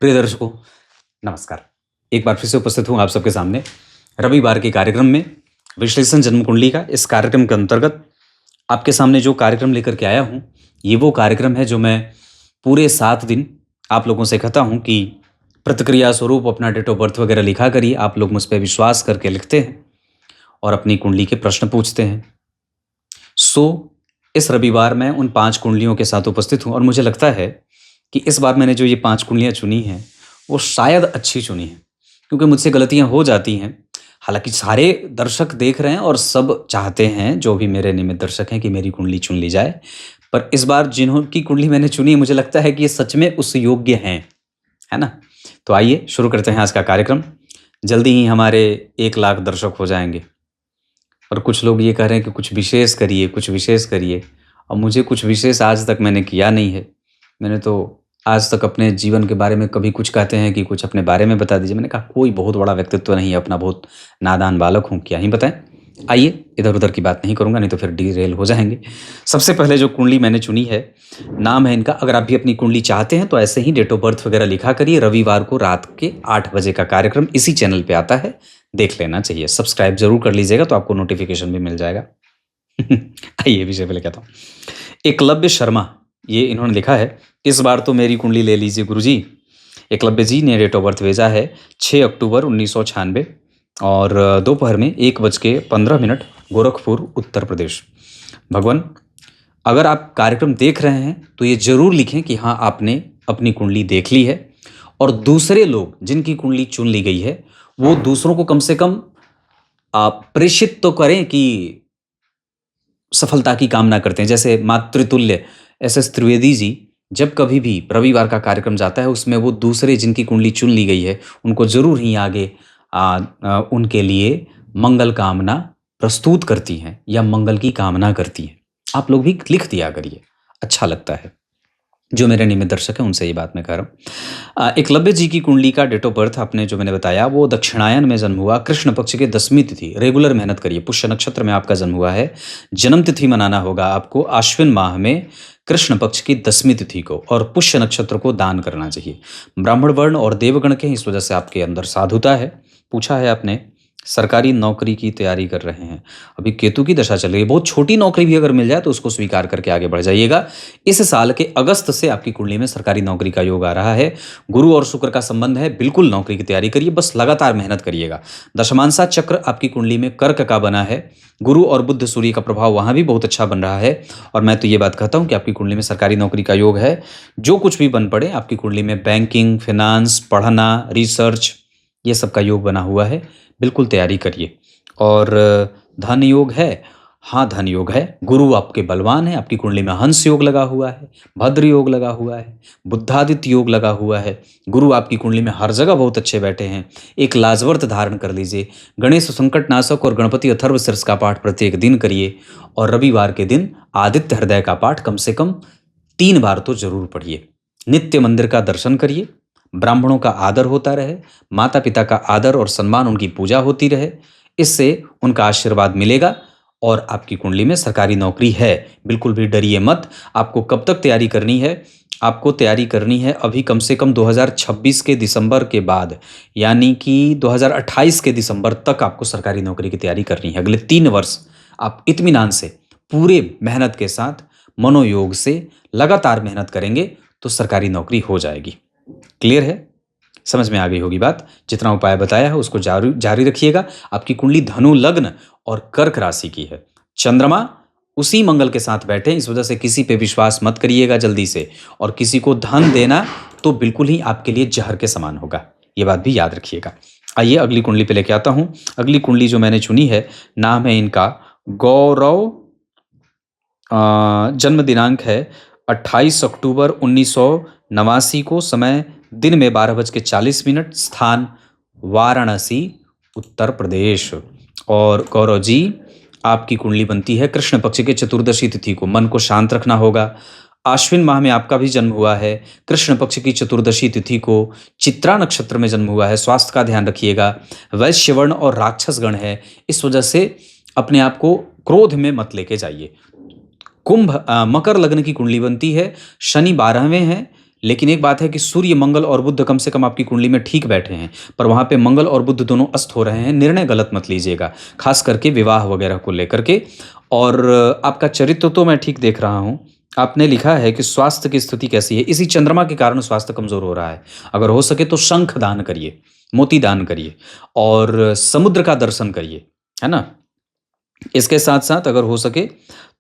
प्रिय दर्शकों, नमस्कार। एक बार फिर से उपस्थित हूँ आप सबके सामने रविवार के कार्यक्रम में, विश्लेषण जन्म कुंडली का। इस कार्यक्रम के अंतर्गत आपके सामने जो कार्यक्रम लेकर के आया हूँ, ये वो कार्यक्रम है जो मैं पूरे 7 दिन आप लोगों से कहता हूँ कि प्रतिक्रिया स्वरूप अपना डेट ऑफ बर्थ वगैरह लिखा करिए। आप लोग मुझ पर विश्वास करके लिखते हैं और अपनी कुंडली के प्रश्न पूछते हैं। इस रविवार मैं उन 5 कुंडलियों के साथ उपस्थित हूँ और मुझे लगता है कि इस बार मैंने जो ये 5 कुंडलियाँ चुनी हैं, वो शायद अच्छी चुनी हैं, क्योंकि मुझसे गलतियाँ हो जाती हैं। हालाँकि सारे दर्शक देख रहे हैं और सब चाहते हैं, जो भी मेरे नियमित दर्शक हैं, कि मेरी कुंडली चुन ली जाए। पर इस बार जिन्हों की कुंडली मैंने चुनी, मुझे लगता है कि ये सच में उस योग्य हैं, है ना? तो आइए शुरू करते हैं आज का कार्यक्रम। जल्दी ही हमारे 1 लाख दर्शक हो जाएँगे और कुछ लोग ये कह रहे हैं कि कुछ विशेष करिए, कुछ विशेष करिए। और मुझे कुछ विशेष आज तक मैंने किया नहीं है। मैंने तो आज तक अपने जीवन के बारे में कभी कुछ कहते हैं कि कुछ अपने बारे में बता दीजिए। मैंने कहा कोई बहुत बड़ा व्यक्तित्व नहीं है, अपना बहुत नादान बालक हूँ, क्या ही बताएं। आइए, इधर उधर की बात नहीं करूँगा, नहीं तो फिर डीरेल हो जाएंगे। सबसे पहले जो कुंडली मैंने चुनी है, नाम है इनका। अगर आप भी अपनी कुंडली चाहते हैं तो ऐसे ही डेट ऑफ बर्थ वगैरह लिखा करिए। रविवार को रात के 8 बजे का कार्यक्रम इसी चैनल पे आता है, देख लेना चाहिए। सब्सक्राइब जरूर कर लीजिएगा तो आपको नोटिफिकेशन भी मिल जाएगा। आइए विषय पे कहता हूँ। एकलव्य शर्मा, ये इन्होंने लिखा है, इस बार तो मेरी कुंडली ले लीजिए गुरुजी। एकलव्य जी ने डेट ऑफ बर्थ भेजा है 6 अक्टूबर 1996 और दोपहर में 1:15 गोरखपुर, उत्तर प्रदेश। भगवान, अगर आप कार्यक्रम देख रहे हैं तो ये जरूर लिखें कि हाँ, आपने अपनी कुंडली देख ली है। और दूसरे लोग जिनकी कुंडली चुन ली गई है, वो दूसरों को कम से कम आप प्रेषित तो करें कि सफलता की कामना करते हैं। जैसे मातृतुल्य SS त्रिवेदी जी जब कभी भी रविवार का कार्यक्रम जाता है, उसमें वो दूसरे जिनकी कुंडली चुन ली गई है, उनको जरूर ही आगे उनके लिए मंगल कामना प्रस्तुत करती हैं या मंगल की कामना करती हैं। आप लोग भी लिख दिया करिए, अच्छा लगता है। जो मेरे नियमित दर्शक हैं उनसे ये बात मैं कह रहा हूँ। एकलव्य जी की कुंडली का डेट ऑफ बर्थ आपने जो मैंने बताया, वो दक्षिणायन में जन्म हुआ, कृष्ण पक्ष के 10वीं तिथि। रेगुलर मेहनत करिए। पुष्य नक्षत्र में आपका जन्म हुआ है। जन्म तिथि मनाना होगा आपको आश्विन माह में कृष्ण पक्ष की 10वीं तिथि को, और पुष्य नक्षत्र को दान करना चाहिए। ब्राह्मण वर्ण और देवगण के, इस वजह से आपके अंदर साधुता है। पूछा है आपने सरकारी नौकरी की तैयारी कर रहे हैं, अभी केतु की दशा चल रही है। बहुत छोटी नौकरी भी अगर मिल जाए तो उसको स्वीकार करके आगे बढ़ जाइएगा। इस साल के अगस्त से आपकी कुंडली में सरकारी नौकरी का योग आ रहा है। गुरु और शुक्र का संबंध है, बिल्कुल नौकरी की तैयारी करिए, बस लगातार मेहनत करिएगा। दशमांसा चक्र आपकी कुंडली में कर्क का बना है। गुरु और बुध सूर्य का प्रभाव वहां भी बहुत अच्छा बन रहा है। और मैं तो ये बात कहता हूँ कि आपकी कुंडली में सरकारी नौकरी का योग है। जो कुछ भी बन पड़े आपकी कुंडली में, बैंकिंग, फाइनेंस, पढ़ना, रिसर्च, ये सब का योग बना हुआ है। बिल्कुल तैयारी करिए। और धन योग है, हाँ धन योग है। गुरु आपके बलवान है। आपकी कुंडली में हंस योग लगा हुआ है, भद्र योग लगा हुआ है, बुद्धादित्य योग लगा हुआ है। गुरु आपकी कुंडली में हर जगह बहुत अच्छे बैठे हैं। एक लाजवर्त धारण कर लीजिए। गणेश संकट नाशक और गणपति अथर्व शीर्ष का पाठ प्रत्येक दिन करिए। और रविवार के दिन आदित्य हृदय का पाठ कम से कम 3 बार तो जरूर पढ़िए। नित्य मंदिर का दर्शन करिए। ब्राह्मणों का आदर होता रहे, माता पिता का आदर और सम्मान, उनकी पूजा होती रहे, इससे उनका आशीर्वाद मिलेगा। और आपकी कुंडली में सरकारी नौकरी है, बिल्कुल भी डरिए मत। आपको कब तक तैयारी करनी है? आपको तैयारी करनी है अभी कम से कम 2026 के दिसंबर के बाद, यानी कि 2028 के दिसंबर तक आपको सरकारी नौकरी की तैयारी करनी है। अगले 3 वर्ष आप इत्मीनान से, पूरे मेहनत के साथ, मनोयोग से लगातार मेहनत करेंगे तो सरकारी नौकरी हो जाएगी। क्लियर है? समझ में आ गई होगी बात। जितना उपाय बताया है उसको जारी रखिएगा। आपकी कुंडली धनु लग्न और कर्क राशि की है। चंद्रमा उसी मंगल के साथ बैठे, इस वजह से किसी पे विश्वास मत करिएगा जल्दी से। और किसी को धन देना तो बिल्कुल ही आपके लिए जहर के समान होगा, ये बात भी याद रखिएगा। आइए अगली कुंडली पे लेके आता हूं। अगली कुंडली जो मैंने चुनी है, नाम है इनका गौरव। जन्म दिनांक है 28 अक्टूबर 1989 को। समय दिन में 12:40, स्थान वाराणसी, उत्तर प्रदेश। और गौरव जी, आपकी कुंडली बनती है कृष्ण पक्ष के चतुर्दशी तिथि को। मन को शांत रखना होगा। आश्विन माह में आपका भी जन्म हुआ है। कृष्ण पक्ष की चतुर्दशी तिथि को चित्रा नक्षत्र में जन्म हुआ है। स्वास्थ्य का ध्यान रखिएगा। वैश्य वर्ण और राक्षस गण है, इस वजह से अपने आप को क्रोध में मत लेके जाइए। मकर लग्न की कुंडली बनती है। शनि 12वें हैं, लेकिन एक बात है कि सूर्य, मंगल और बुध कम से कम आपकी कुंडली में ठीक बैठे हैं, पर वहाँ पे मंगल और बुध दोनों अस्त हो रहे हैं। निर्णय गलत मत लीजिएगा, खास करके विवाह वगैरह को लेकर के। और आपका चरित्र तो मैं ठीक देख रहा हूँ। आपने लिखा है कि स्वास्थ्य की स्थिति कैसी है, इसी चंद्रमा के कारण स्वास्थ्य कमजोर हो रहा है। अगर हो सके तो शंख दान करिए, मोती दान करिए और समुद्र का दर्शन करिए, है ना। इसके साथ साथ अगर हो सके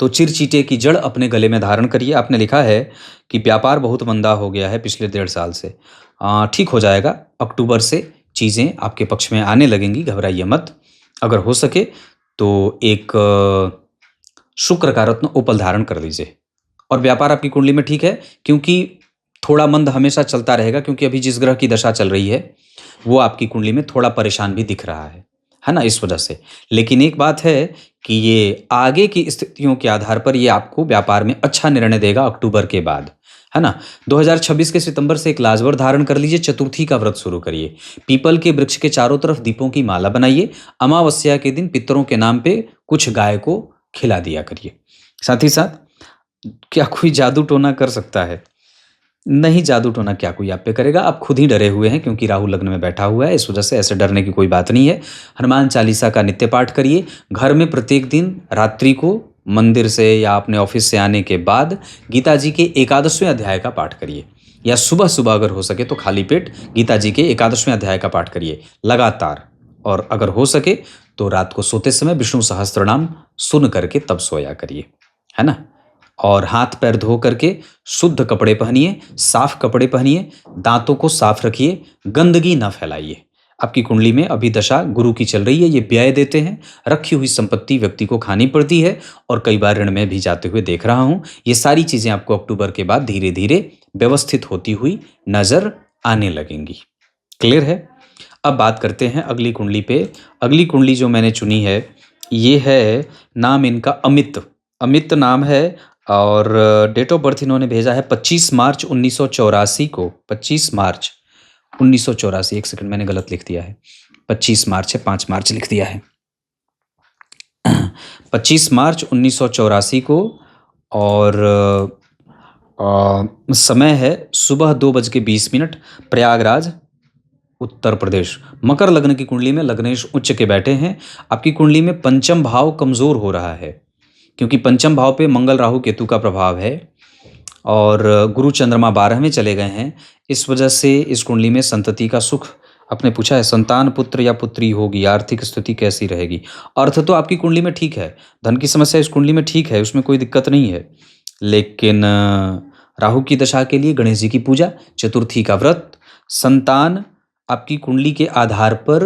तो चिरचीटे की जड़ अपने गले में धारण करिए। आपने लिखा है कि व्यापार बहुत मंदा हो गया है पिछले 1.5 साल से। ठीक हो जाएगा, अक्टूबर से चीज़ें आपके पक्ष में आने लगेंगी, घबराइए मत। अगर हो सके तो एक शुक्र का रत्न उपल धारण कर लीजिए। और व्यापार आपकी कुंडली में ठीक है, क्योंकि थोड़ा मंद हमेशा चलता रहेगा, क्योंकि अभी जिस ग्रह की दशा चल रही है वो आपकी कुंडली में थोड़ा परेशान भी दिख रहा है ना, इस वजह से। लेकिन एक बात है कि ये आगे की स्थितियों के आधार पर ये आपको व्यापार में अच्छा निर्णय देगा अक्टूबर के बाद, है ना। 2026 के सितंबर से एक लाजवर धारण कर लीजिए, चतुर्थी का व्रत शुरू करिए। पीपल के वृक्ष के चारों तरफ दीपों की माला बनाइए। अमावस्या के दिन पितरों के नाम पे कुछ गाय को खिला दिया करिए। साथ ही साथ क्या कोई जादू टोना कर सकता है? नहीं, जादू टोना क्या कोई आप पे करेगा, आप खुद ही डरे हुए हैं, क्योंकि राहु लग्न में बैठा हुआ है, इस वजह से ऐसे डरने की कोई बात नहीं है। हनुमान चालीसा का नित्य पाठ करिए। घर में प्रत्येक दिन रात्रि को मंदिर से या अपने ऑफिस से आने के बाद गीता जी के 11वें अध्याय का पाठ करिए, या सुबह सुबह अगर हो सके तो खाली पेट गीता जी के 11वें अध्याय का पाठ करिए लगातार। और अगर हो सके तो रात को सोते समय विष्णु सहस्त्रनाम सुन करके तब सोया करिए, है ना। और हाथ पैर धो करके शुद्ध कपड़े पहनिए, साफ कपड़े पहनिए, दांतों को साफ रखिए, गंदगी न फैलाइए। आपकी कुंडली में अभी दशा गुरु की चल रही है, ये व्यय देते हैं, रखी हुई संपत्ति व्यक्ति को खानी पड़ती है, और कई बार ऋण में भी जाते हुए देख रहा हूं। ये सारी चीजें आपको अक्टूबर के बाद धीरे धीरे व्यवस्थित होती हुई नजर आने लगेंगी। क्लियर है? अब बात करते हैं अगली कुंडली पे। अगली कुंडली जो मैंने चुनी है ये है, नाम इनका अमित, अमित नाम है, और डेट ऑफ बर्थ इन्होंने भेजा है 25 मार्च 1984 को। 25 मार्च 1984, एक सेकंड मैंने गलत लिख दिया है, 25 मार्च है, 5 मार्च लिख दिया है। 25 मार्च 1984 को, और समय है सुबह 2:20, प्रयागराज उत्तर प्रदेश। मकर लग्न की कुंडली में लग्नेश उच्च के बैठे हैं। आपकी कुंडली में पंचम भाव कमजोर हो रहा है, क्योंकि पंचम भाव पे मंगल राहु केतु का प्रभाव है, और गुरु चंद्रमा 12वें चले गए हैं। इस वजह से इस कुंडली में संतति का सुख, आपने पूछा है संतान पुत्र या पुत्री होगी, आर्थिक स्थिति कैसी रहेगी। अर्थ तो आपकी कुंडली में ठीक है, धन की समस्या इस कुंडली में ठीक है, उसमें कोई दिक्कत नहीं है। लेकिन राहु की दशा के लिए गणेश जी की पूजा, चतुर्थी का व्रत, संतान आपकी कुंडली के आधार पर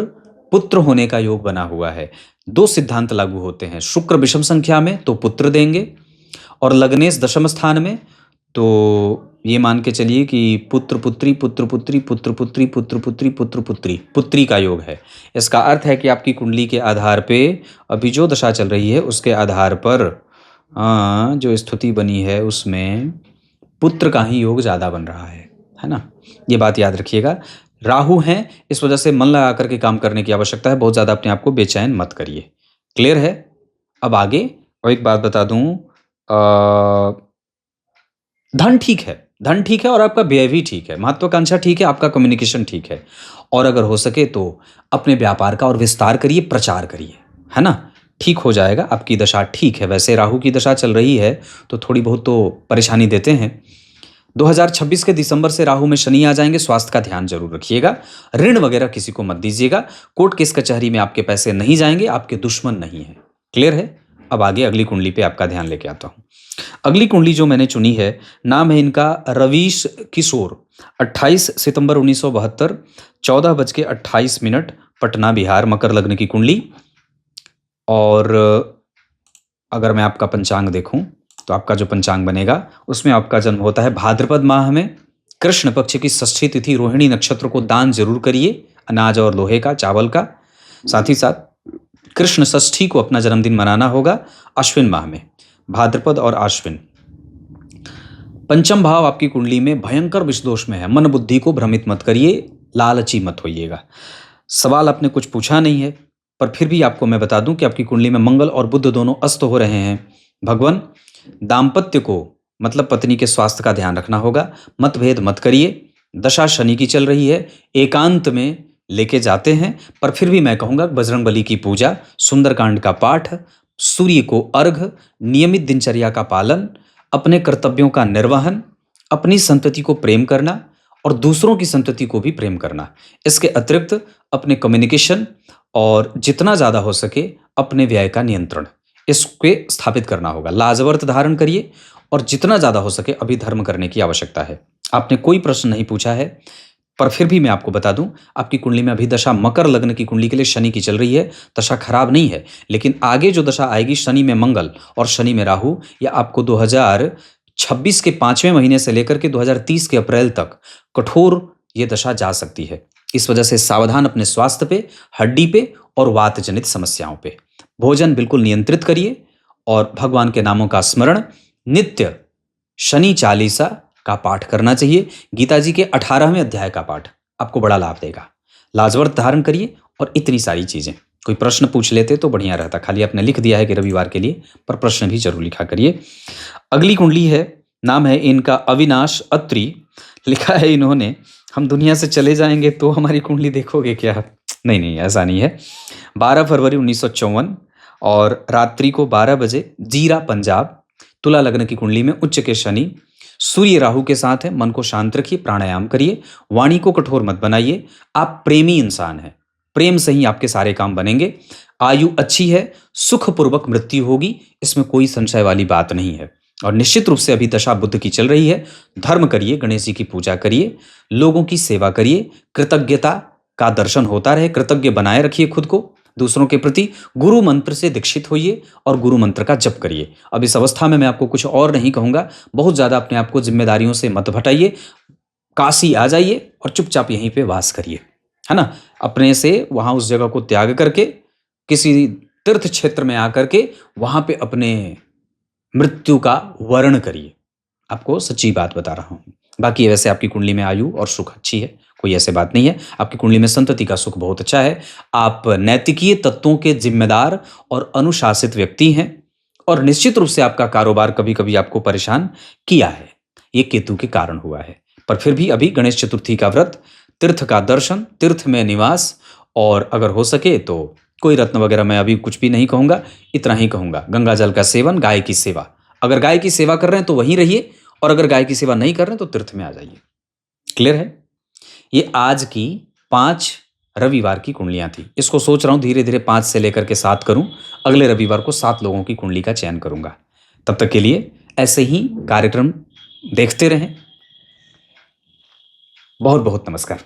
पुत्र होने का योग बना हुआ है। 2 सिद्धांत लागू होते हैं, शुक्र विषम संख्या में तो पुत्र देंगे, और लग्नेश दशम स्थान में तो ये मान के चलिए कि पुत्र पुत्री पुत्र पुत्री पुत्र पुत्री पुत्र पुत्री पुत्र पुत्री पुत्री का योग है। इसका अर्थ है कि आपकी कुंडली के आधार पे अभी जो दशा चल रही है उसके आधार पर जो स्थिति बनी है उसमें पुत्र का ही योग ज़्यादा बन रहा है ना। ये बात याद रखिएगा। राहु हैं, इस वजह से मन लगा करके काम करने की आवश्यकता है, बहुत ज़्यादा अपने आप को बेचैन मत करिए। क्लियर है? अब आगे और एक बात बता दूं, धन ठीक है, धन ठीक है, और आपका व्यय भी ठीक है, महत्वाकांक्षा ठीक है, आपका कम्युनिकेशन ठीक है, और अगर हो सके तो अपने व्यापार का और विस्तार करिए, प्रचार करिए, है ना। ठीक हो जाएगा, आपकी दशा ठीक है। वैसे राहु की दशा चल रही है तो थोड़ी बहुत तो परेशानी देते हैं। 2026 के दिसंबर से राहु में शनि आ जाएंगे, स्वास्थ्य का ध्यान जरूर रखिएगा। ऋण वगैरह किसी को मत दीजिएगा। कोर्ट केस कचहरी में आपके पैसे नहीं जाएंगे, आपके दुश्मन नहीं है। क्लियर है? अब आगे अगली कुंडली पे आपका ध्यान लेके आता हूं। अगली कुंडली जो मैंने चुनी है, नाम है इनका रवीश किशोर। 28 सितंबर 1972, 14:28, पटना बिहार, मकर लग्न की कुंडली। और अगर मैं आपका पंचांग देखूं तो आपका जो पंचांग बनेगा उसमें आपका जन्म होता है भाद्रपद माह में, कृष्ण पक्ष की षष्ठी तिथि, रोहिणी नक्षत्र को दान जरूर करिए, अनाज और लोहे का, चावल का। साथ ही साथ कृष्ण षष्ठी को अपना जन्मदिन मनाना होगा अश्विन माह में, भाद्रपद और आश्विन। पंचम भाव आपकी कुंडली में भयंकर विषदोष में है। मन बुद्धि को भ्रमित मत करिए, लालची मत होइएगा। सवाल आपने कुछ पूछा नहीं है, पर फिर भी आपको मैं बता दूं कि आपकी कुंडली में मंगल और बुध दोनों अस्त हो रहे हैं। भगवान दाम्पत्य को मतलब पत्नी के स्वास्थ्य का ध्यान रखना होगा। मतभेद मत करिए। दशा शनि की चल रही है, एकांत में लेके जाते हैं, पर फिर भी मैं कहूँगा बजरंगबली की पूजा, सुंदरकांड का पाठ, सूर्य को अर्घ, नियमित दिनचर्या का पालन, अपने कर्तव्यों का निर्वहन, अपनी संतति को प्रेम करना और दूसरों की संतति को भी प्रेम करना। इसके अतिरिक्त अपने कम्युनिकेशन और जितना ज़्यादा हो सके अपने व्यय का नियंत्रण, इसके स्थापित करना होगा। लाजवर्त धारण करिए और जितना ज़्यादा हो सके अभी धर्म करने की आवश्यकता है। आपने कोई प्रश्न नहीं पूछा है, पर फिर भी मैं आपको बता दूं, आपकी कुंडली में अभी दशा मकर लग्न की कुंडली के लिए शनि की चल रही है। दशा खराब नहीं है, लेकिन आगे जो दशा आएगी शनि में मंगल और शनि में राहु, या आपको 2026 के 5वें महीने से लेकर के 2030 के अप्रैल तक कठोर ये दशा जा सकती है। इस वजह से सावधान अपने स्वास्थ्य पे, हड्डी पे और वात जनित समस्याओं पे। भोजन बिल्कुल नियंत्रित करिए और भगवान के नामों का स्मरण, नित्य शनि चालीसा का पाठ करना चाहिए। गीता जी के 18वें अध्याय का पाठ आपको बड़ा लाभ देगा। लाजवर्त धारण करिए और इतनी सारी चीजें। कोई प्रश्न पूछ लेते तो बढ़िया रहता, खाली आपने लिख दिया है कि रविवार के लिए, पर प्रश्न भी जरूर लिखा करिए। अगली कुंडली है, नाम है इनका अविनाश अत्रि। लिखा है इन्होंने, हम दुनिया से चले जाएंगे तो हमारी कुंडली देखोगे क्या? नहीं नहीं, ऐसा नहीं है। 12 फरवरी 1954 और रात्रि को 12 बजे जीरा पंजाब। तुला लग्न की कुंडली में उच्च के शनि, सूर्य राहु के साथ है। मन को शांत रखिए, प्राणायाम करिए, वाणी को कठोर मत बनाइए। आप प्रेमी इंसान हैं, प्रेम से ही आपके सारे काम बनेंगे। आयु अच्छी है, सुखपूर्वक मृत्यु होगी, इसमें कोई संशय वाली बात नहीं है। और निश्चित रूप से अभी दशा बुध की चल रही है। धर्म करिए, गणेश जी की पूजा करिए, लोगों की सेवा करिए, कृतज्ञता का दर्शन होता रहे, कृतज्ञ बनाए रखिए खुद को दूसरों के प्रति। गुरु मंत्र से दीक्षित होइए और गुरु मंत्र का जप करिए। अब इस अवस्था में मैं आपको कुछ और नहीं कहूंगा, बहुत ज्यादा अपने आप को जिम्मेदारियों से मत भटाइए। काशी आ जाइए और चुपचाप यहीं पे वास करिए, है ना। अपने से वहां उस जगह को त्याग करके किसी तीर्थ क्षेत्र में आकर के वहां पे अपने मृत्यु का वर्ण करिए। आपको सच्ची बात बता रहा हूं। बाकी वैसे आपकी कुंडली में आयु और सुख अच्छी है, कोई ऐसी बात नहीं है। आपकी कुंडली में संतति का सुख बहुत अच्छा है। आप नैतिकीय तत्वों के जिम्मेदार और अनुशासित व्यक्ति हैं और निश्चित रूप से आपका कारोबार कभी कभी आपको परेशान किया है, ये केतु के कारण हुआ है। पर फिर भी अभी गणेश चतुर्थी का व्रत, तीर्थ का दर्शन, तीर्थ में निवास, और अगर हो सके तो कोई रत्न वगैरह मैं अभी कुछ भी नहीं कहूंगा, इतना ही कहूंगा, गंगा जल का सेवन, गाय की सेवा। अगर गाय की सेवा कर रहे हैं तो वहीं रहिए, और अगर गाय की सेवा नहीं कर रहे हैं तो तीर्थ में आ जाइए। क्लियर है? ये आज की 5 रविवार की कुंडलियां थी। इसको सोच रहा हूं धीरे धीरे 5 से लेकर के 7 करूं। अगले रविवार को 7 लोगों की कुंडली का चयन करूंगा। तब तक के लिए ऐसे ही कार्यक्रम देखते रहें। बहुत बहुत नमस्कार।